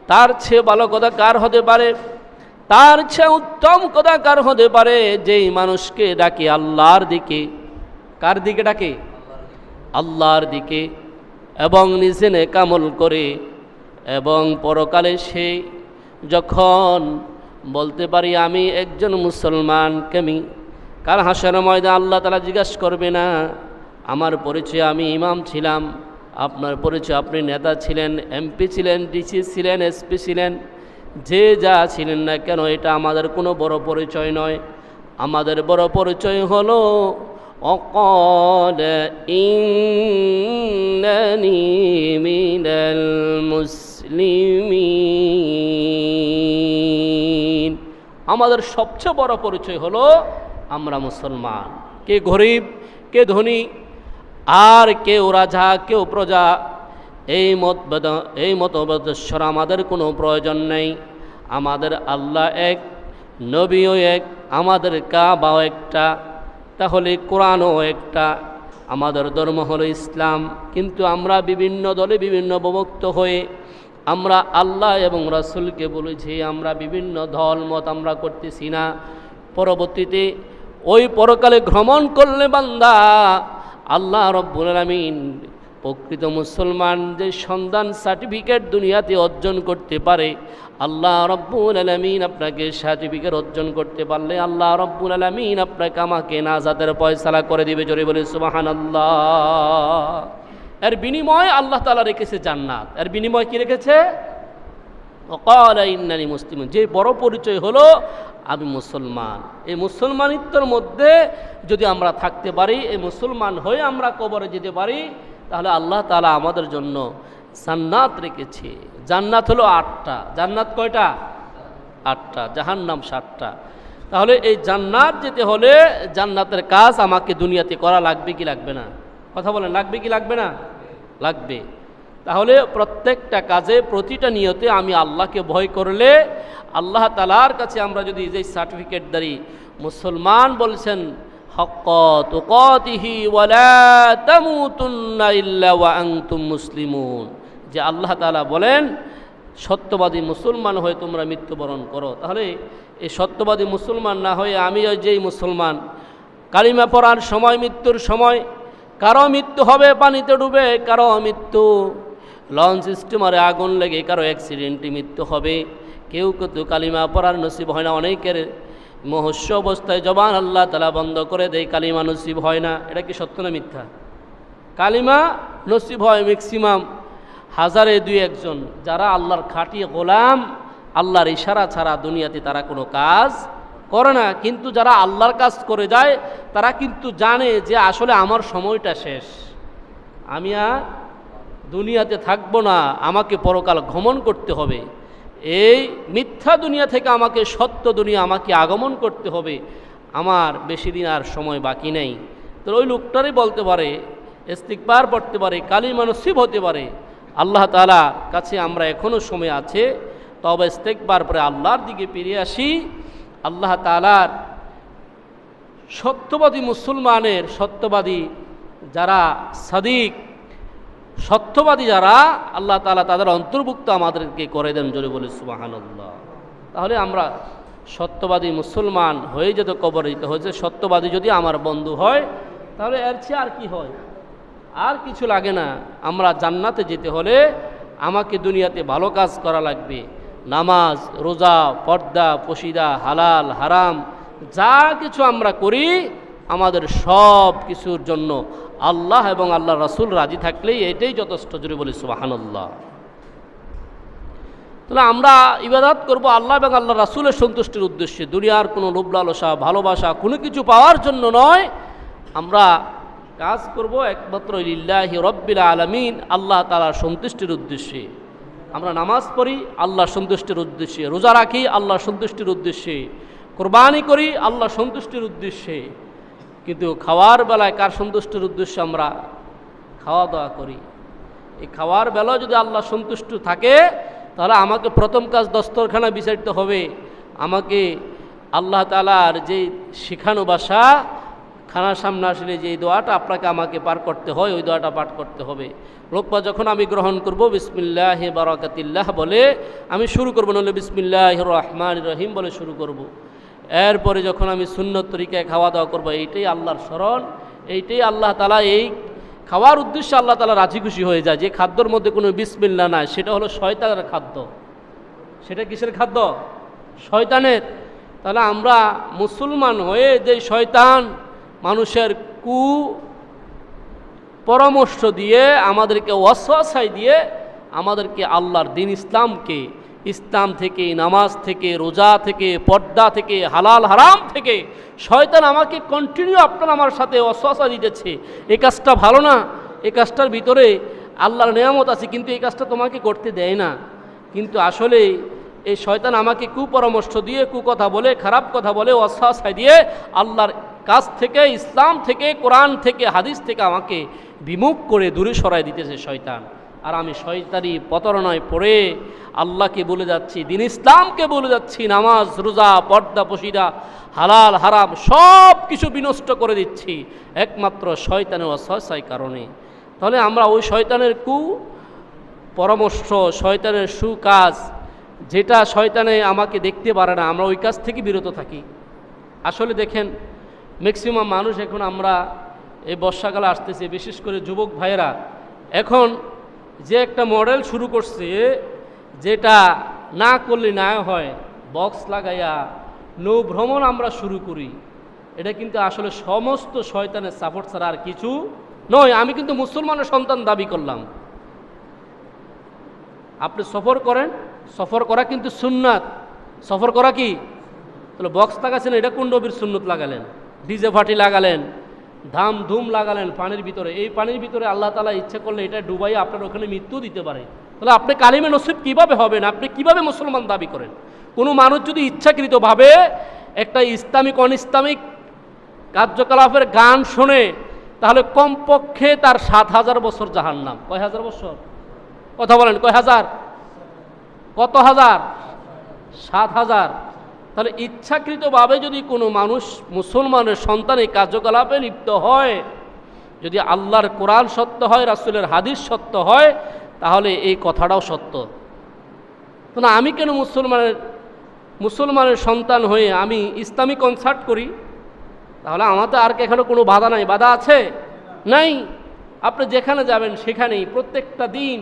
তার চেয়ে ভালো কথা কার হতে পারে, তার চেয়ে উত্তম কথা কার হতে পারে, যেই মানুষকে ডাকে আল্লাহর দিকে। কার দিকে ডাকে? আল্লাহর দিকে, এবং নিজে নেক আমল করে, এবং পরকালে সে যখন বলতে পারি আমি একজন মুসলমান, কেমি কাল হাসরের ময়দানে আল্লাহ তাআলা জিজ্ঞাসা করবে না আমার পরিচয় আমি ইমাম ছিলাম, আপনার পরিচয় আপনি নেতা ছিলেন, এমপি ছিলেন, ডিসি ছিলেন, এসপি ছিলেন, যে যা ছিলেন না কেন, এটা আমাদের কোনো বড় পরিচয় নয়। আমাদের বড় পরিচয় হলো অকাল ইন্নানি মিনাল মুসলিমিন। আমাদের সবচেয়ে বড় পরিচয় হলো আমরা মুসলমান। কে গরিব, কে ধনী, আর কেউ রাজা, কেউ প্রজা, এই মতভেদ আমাদের কোনো প্রয়োজন নেই। আমাদের আল্লাহ এক, নবীও এক, আমাদের কাবাও একটা, তাহলে কোরআনও একটা, আমাদের ধর্ম হলো ইসলাম। কিন্তু আমরা বিভিন্ন দলে বিভিন্ন বিভক্ত হয়ে আমরা আল্লাহ এবং রাসূলকে বলেছি, আমরা বিভিন্ন দল মত আমরা করতেছি না। পরবর্তীতে ওই পরকালে ভ্রমণ করলে বান্দা আল্লাহ রাব্বুল আলামিন প্রকৃত মুসলমান যে সন্ধান সার্টিফিকেট দুনিয়াতে অর্জন করতে পারে, আল্লাহ রাব্বুল আলামিন আপনাকে সার্টিফিকেট অর্জন করতে পারলে আল্লাহ রাব্বুল আলামিন আপনাকে আমাকে নাজাতের ফয়সালা করে দিবে। জোরে বলে সুবহানাল্লাহ। এর বিনিময় আল্লাহ তাআলা রেখেছে জান্নাত। এর বিনিময় কি রেখেছে? ওয়াকালা ইন্নানি মুসলিমুন, যে বড় পরিচয় হলো আমি মুসলমান। এই মুসলমানিত্বের মধ্যে যদি আমরা থাকতে পারি, এই মুসলমান হয়ে আমরা কবরে যেতে পারি, তাহলে আল্লাহ তাআলা আমাদের জন্য জান্নাত রেখেছে। জান্নাত হলো 8টা। জান্নাত কয়টা? 8টা। জাহান্নাম 7টা। তাহলে এই জান্নাত যেতে হলে জান্নাতের কাজ আমাকে দুনিয়াতে করা লাগবে কি লাগবে না? কথা বলেন, লাগবে কি লাগবে না? লাগবে। তাহলে প্রত্যেকটা কাজে, প্রতিটা নিয়তে আমি আল্লাহকে ভয় করলে আল্লাহ তাআলার কাছে আমরা যদি যে সার্টিফিকেটদারি মুসলমান বলছেন হাক্কা তুকাতিহি ওয়ালা তামুতুন্না ইল্লা ওয়া আনতুম মুসলিমুন, যে আল্লাহ তাআলা বলেন সত্যবাদী মুসলমান হয়ে তোমরা মৃত্যুবরণ করো। তাহলে এই সত্যবাদী মুসলমান না হয়ে আমি যেই মুসলমান, কালিমা পড়ার সময়, মৃত্যুর সময় কারো মৃত্যু হবে পানিতে ডুবে, কারো মৃত্যু লঞ্চ স্টিমারে আগুন লেগে, কারো অ্যাক্সিডেন্টে মৃত্যু হবে। কেউ কিন্তু কালিমা পড়ার নসিব হয় না। অনেকের মহস্য অবস্থায় জবান আল্লাহ তাআলা বন্ধ করে দেয়, কালিমা নসিব হয় না। এটা কি সত্য না মিথ্যা? কালিমা নসিব হয় ম্যাক্সিমাম 1000-1 জন, যারা আল্লাহর খাঁটি গোলাম, আল্লাহর ইশারা ছাড়া দুনিয়াতে তারা কোনো কাজ করে না। কিন্তু যারা আল্লাহর কাজ করে যায়, তারা কিন্তু জানে যে আসলে আমার সময়টা শেষ, আমি আর দুনিয়াতে থাকবো না, আমাকে পরকাল গমন করতে হবে। এই মিথ্যা দুনিয়া থেকে আমাকে সত্য দুনিয়া আমাকে আগমন করতে হবে, আমার বেশি দিন আর সময় বাকি নেই। তো ওই লোকটারই বলতে পারে, ইস্তিগফার পড়তে পারে, কালিমা নসিব হতে পারে। আল্লাহ তাআলা কাছে আমরা এখনও সময় আছে, তবে ইস্তিগফার পরে আল্লাহর দিকে ফিরে আসি। আল্লাহ তাআলার সত্যবাদী মুসলমানের, সত্যবাদী যারা সাদিক, সত্যবাদী যারা, আল্লাহ তাআলা তাদের অন্তর্ভুক্ত আমাদেরকে করে দেন। জোরে বলে সুবহানাল্লাহ। তাহলে আমরা সত্যবাদী মুসলমান হয়ে যেতে কবরে যেতে হয়েছে। সত্যবাদী যদি আমার বন্ধু হয়, তাহলে এর চেয়ে আর কি হয়? আর কিছু লাগে না। আমরা জান্নাতে যেতে হলে আমাকে দুনিয়াতে ভালো কাজ করা লাগবে। নামাজ, রোজা, পর্দা, পশিদা, হালাল, হারাম যা কিছু আমরা করি, আমাদের সব কিছুর জন্য আল্লাহ এবং আল্লাহ রাসূল রাজি থাকলেই এটাই যথেষ্ট। জোরে বলি সুবহানাল্লাহ। তাহলে আমরা ইবাদত করব আল্লাহ এবং আল্লাহ রাসূলের সন্তুষ্টির উদ্দেশ্যে, দুনিয়ার কোনো লোভ লালসা, ভালোবাসা কোনো কিছু পাওয়ার জন্য নয়। আমরা কাজ করব একমাত্র লিল্লাহি রাব্বিল আলামিন, আল্লাহ তাআলার সন্তুষ্টির উদ্দেশ্যে। আমরা নামাজ পড়ি আল্লাহর সন্তুষ্টির উদ্দেশ্যে, রোজা রাখি আল্লাহর সন্তুষ্টির উদ্দেশ্যে, কোরবানি করি আল্লাহর সন্তুষ্টির উদ্দেশ্যে। কিন্তু খাওয়ার বেলায় কার সন্তুষ্টির উদ্দেশ্যে আমরা খাওয়া দাওয়া করি? এই খাওয়ার বেলায় যদি আল্লাহ সন্তুষ্ট থাকে, তাহলে আমাকে প্রথম কাজ দস্তরখানা বিছাইতে হবে। আমাকে আল্লাহ তাআলার যে শিখানো ভাষা খানার সামনে আসলে যে এই দোয়াটা আপনাকে আমাকে পার করতে হয়, ওই দোয়াটা পাঠ করতে হবে। লোকমা যখন আমি গ্রহণ করব বিসমিল্লাহ বারাকাতিল্লাহ বলে আমি শুরু করব, নাহলে বিসমিল্লাহির রহমানির রহিম বলে শুরু করব। এরপরে যখন আমি সুন্নত তরিকায় খাওয়া দাওয়া করবো, এইটাই আল্লাহর স্মরণ, এইটাই আল্লাহ তাআলা, এই খাওয়ার উদ্দেশ্যে আল্লাহ তাআলা রাজি খুশি হয়ে যায়। যে খাদ্যর মধ্যে কোনো বিসমিল্লাহ নাই সেটা হলো শয়তানের খাদ্য। সেটা কিসের খাদ্য? শয়তানের। তাহলে আমরা মুসলমান হয়ে যে শয়তান মানুষের কু পরামর্শ দিয়ে আমাদেরকে ওয়াসওয়াসায় দিয়ে আমাদেরকে আল্লাহর দ্বীন ইসলাম থেকে, নামাজ থেকে, রোজা থেকে, পর্দা থেকে, হালাল হারাম থেকে শয়তান আমাকে কন্টিনিউ আপনার আমার সাথে ওয়াসওয়াসা দিতেছে, এই কাজটা ভালো না, এই কাজটার ভিতরে আল্লাহর নিয়ামত আছে, কিন্তু এই কাজটা তোমাকে করতে দেয় না। কিন্তু আসলে এই শয়তান আমাকে কুপরামর্শ দিয়ে, কুকথা বলে, খারাপ কথা বলে, ওয়াসওয়াসা দিয়ে আল্লাহর কাজ থেকে, ইসলাম থেকে, কোরআন থেকে, হাদিস থেকে আমাকে বিমুখ করে দূরে সরাই দিতেছে শয়তান। আর আমি শয়তানি প্রতারণায় পড়ে আল্লাহকে বলে যাচ্ছি, দ্বীন ইসলামকে বলে যাচ্ছি, নামাজ, রোজা, পর্দা, পশিদা, হালাল হারাম সব কিছু বিনষ্ট করে দিচ্ছি একমাত্র শয়তানের ওয়াসওয়াসার কারণে। তাহলে আমরা ওই শয়তানের পরামর্শ, শয়তানের সুকাজ, যেটা শয়তানে আমাকে দেখতে পারে না, আমরা ওই কাজ থেকে বিরত থাকি। আসলে দেখেন ম্যাক্সিমাম মানুষ এখন, আমরা এই বর্ষাকালে আসতেছে, বিশেষ করে যুবক ভাইয়েরা এখন যে একটা মডেল শুরু করছে, যেটা না করলে না হয়, বক্স লাগাইয়া নৌ ভ্রমণ আমরা শুরু করি, এটা কিন্তু আসলে সমস্ত শয়তানের সাপোর্ট ছাড়া আর কিছু নয়। আমি কিন্তু মুসলমানের সন্তান দাবি করলাম। আপনি সফর করেন, সফর করা কিন্তু সুন্নাত। সফর করা কি? তাহলে বক্স লাগাচ্ছেন, এটা কোন নবীর সুন্নত লাগালেন? ডিজে ফাটি লাগালেন, ধাম ধুম লাগালেন পানির ভিতরে। এই পানির ভিতরে আল্লাহ তাআলা ইচ্ছা করলে এটা ডুবাই আপনার ওখানে মৃত্যু দিতে পারে। তাহলে আপনি কালিমে নসিব কিভাবে হবেন? আপনি কিভাবে মুসলমান দাবি করেন? কোনো মানুষ যদি ইচ্ছাকৃতভাবে একটা অনিসলামিক কার্যকলাপের গান শোনে, তাহলে কমপক্ষে তার 7,000 বছর জাহান্নাম। কয় হাজার বছর? কথা বলেন, কয় হাজার? কত হাজার? 7,000। তাহলে ইচ্ছাকৃতভাবে যদি কোনো মানুষ, মুসলমানের সন্তান এই কার্যকলাপে লিপ্ত হয়, যদি আল্লাহর কোরআন সত্য হয়, রাসূলের হাদিস সত্য হয়, তাহলে এই কথাটাও সত্য। না আমি কেন মুসলমানের সন্তান হয়ে আমি ইসলামী কনসার্ট করি? তাহলে আমাদের আর এখানে কোনো বাধা নাই। বাধা আছে? নাই। আপনি যেখানে যাবেন সেখানেই প্রত্যেকটা দিন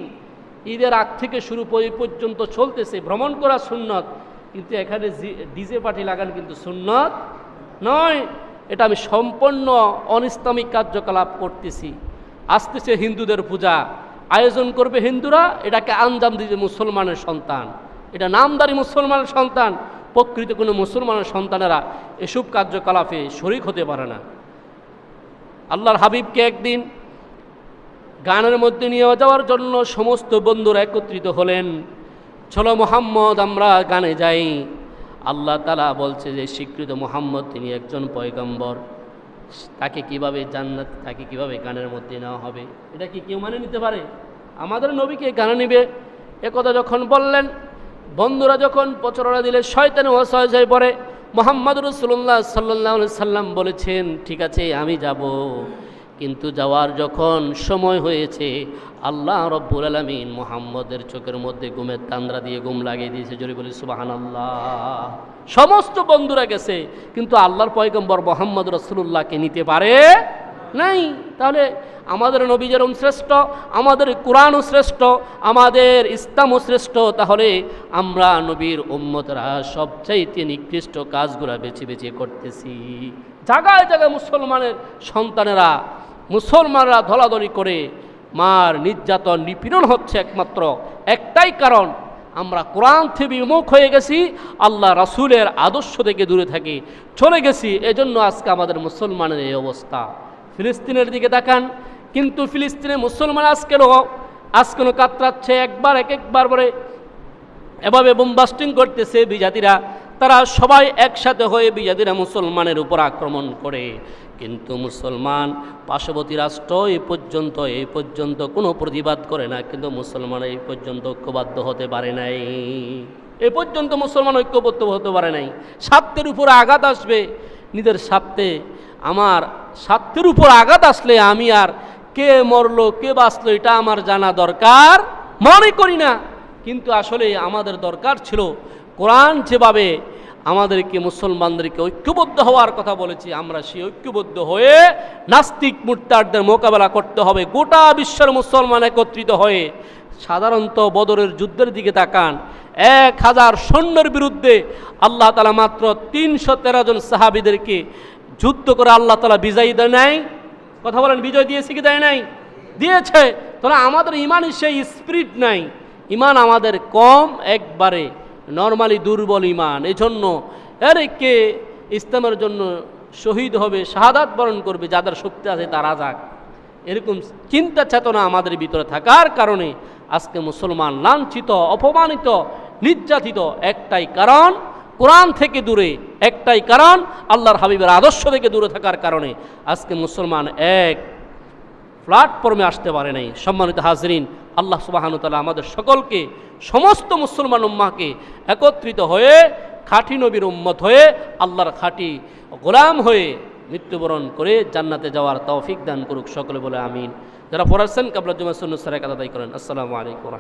ঈদের আগ থেকে শুরু পর্যন্ত চলতেছে। ভ্রমণ করা সুন্নত, কিন্তু এখানে ডিজে পার্টি লাগান কিন্তু সুন্নত নয়। এটা আমি সম্পূর্ণ অনিসলামিক কার্যকলাপ করতেছি। আসতেছে হিন্দুদের পূজা, আয়োজন করবে হিন্দুরা, এটাকে আঞ্জাম দিবে মুসলমানের সন্তান। এটা নামদারি মুসলমানের সন্তান। প্রকৃত কোনো মুসলমানের সন্তানেরা এসব কার্যকলাপে শরিক হতে পারে না। আল্লাহর হাবিবকে একদিন গানের মধ্যে নিয়ে যাওয়ার জন্য সমস্ত বন্ধুরা একত্রিত হলেন। চলো মুহাম্মদ আমরা গানে যাই। আল্লাহ তাআলা বলছে যে স্বীকৃত মুহাম্মদ তিনি একজন পয়গম্বর, তাকে কিভাবে জান্নাত, তাকে কিভাবে গানের মধ্যে নেওয়া হবে? এটা কি কেউ মানে নিতে পারে? আমাদের নবীকে গানে নিবে একথা যখন বললেন, বন্ধুরা যখন প্রচারণা দিলে শয়তান ওয়াসওয়াসায় পড়ে। মুহাম্মদ রাসূলুল্লাহ সাল্লাল্লাহু আলাইহি সাল্লাম বলেছেন, ঠিক আছে আমি যাব, কিন্তু যাওয়ার যখন সময় হয়েছে আল্লাহ রব্বুল আলামিন মুহাম্মদের চোখের মধ্যে ঘুমের তান্দ্রা দিয়ে ঘুম লাগিয়ে দিয়েছে। জোরে বলি সুবহানাল্লাহ। সমস্ত বন্ধুরা গেছে, কিন্তু আল্লাহর পয়গম্বর মুহাম্মদ রাসূলুল্লাহকে নিতে পারে নাই। তাহলে আমাদের নবী যেরকম শ্রেষ্ঠ, আমাদের কোরআনও শ্রেষ্ঠ, আমাদের ইসলামও শ্রেষ্ঠ, তাহলে আমরা নবীর উম্মতরা সবচাইতে নিকৃষ্ট কাজগুলো বেছে বেছে করতেছি। জায়গায় জায়গায় মুসলমানরা ধলাধলি করে মার নির্যাতন নিপীড়ন হচ্ছে। একমাত্র একটাই কারণ, আমরা কোরআন থেকে বিমুখ হয়ে গেছি, আল্লাহ রাসূলের আদর্শ থেকে দূরে থাকি, চলে গেছি। এজন্য আজকে আমাদের মুসলমানের এই অবস্থা। ফিলিস্তিনের দিকে তাকান, কিন্তু ফিলিস্তিনে মুসলমান আজকেও কাতরাচ্ছে। একবার করে এভাবে বোমবাস্টিং করতেছে বিজাতিরা। তারা সবাই একসাথে হয়ে বিজাতিরা মুসলমানের উপর আক্রমণ করে, কিন্তু মুসলমান পার্শ্ববর্তী রাষ্ট্র এই পর্যন্ত কোনো প্রতিবাদ করে না। কিন্তু মুসলমান এই পর্যন্ত ঐক্যবদ্ধ হতে পারে নাই। এ পর্যন্ত মুসলমান ঐক্যবদ্ধ হতে পারে নাই। স্বার্থের উপরে আঘাত আসবে, নিজের স্বার্থে আমার স্বার্থের উপর আঘাত আসলে আমি আর কে মরলো কে বাঁচলো এটা আমার জানা দরকার মনে করি না। কিন্তু আসলে আমাদের দরকার ছিল কোরআন যেভাবে আমাদেরকে মুসলমানদেরকে ঐক্যবদ্ধ হওয়ার কথা বলেছি, আমরা সেই ঐক্যবদ্ধ হয়ে নাস্তিক মুরতাদদের মোকাবেলা করতে হবে। গোটা বিশ্বের মুসলমান একত্রিত হয়ে, সাধারণত বদরের যুদ্ধের দিকে তাকান, 1000 সৈন্যের বিরুদ্ধে আল্লাহ তাআলা মাত্র 313 জন সাহাবীদেরকে যুদ্ধ করে আল্লাহ তাআলা বিজয় দেয় নাই। কথা বলেন, বিজয় দিয়েছে কি দেয় নাই? দিয়েছে। তাহলে আমাদের ইমানই সেই স্পিরিট নাই, ইমান আমাদের কম, একবারে নরমালি দুর্বল ইমান। এই জন্য কে ইসলামের জন্য শহীদ হবে, শাহাদাত বরণ করবে, যাদের শক্তি আছে তারা যাক, এরকম চিন্তা চেতনা আমাদের ভিতরে থাকার কারণে আজকে মুসলমান লাঞ্ছিত, অপমানিত, নির্যাতিত। একটাই কারণ কোরআন থেকে দূরে, একটাই কারণ আল্লাহর হাবিবের আদর্শ থেকে দূরে থাকার কারণে আজকে মুসলমান এক প্ল্যাটফর্মে আসতে পারে নাই। সম্মানিত হাজরিন, আল্লাহ সুবহানাহু ওয়া তাআলা আমাদের সকলকে, সমস্ত মুসলমান উম্মাহকে একত্রিত হয়ে খাঁটি নবীর উম্মত হয়ে আল্লাহর খাঁটি গোলাম হয়ে মৃত্যুবরণ করে জান্নাতে যাওয়ার তৌফিক দান করুক। সকলে বলে আমিন। যারা পড়াচ্ছেন কাবলা জুমা সুন্নাত সারা কাজ আদায় করেন। আসসালামু আলাইকুম।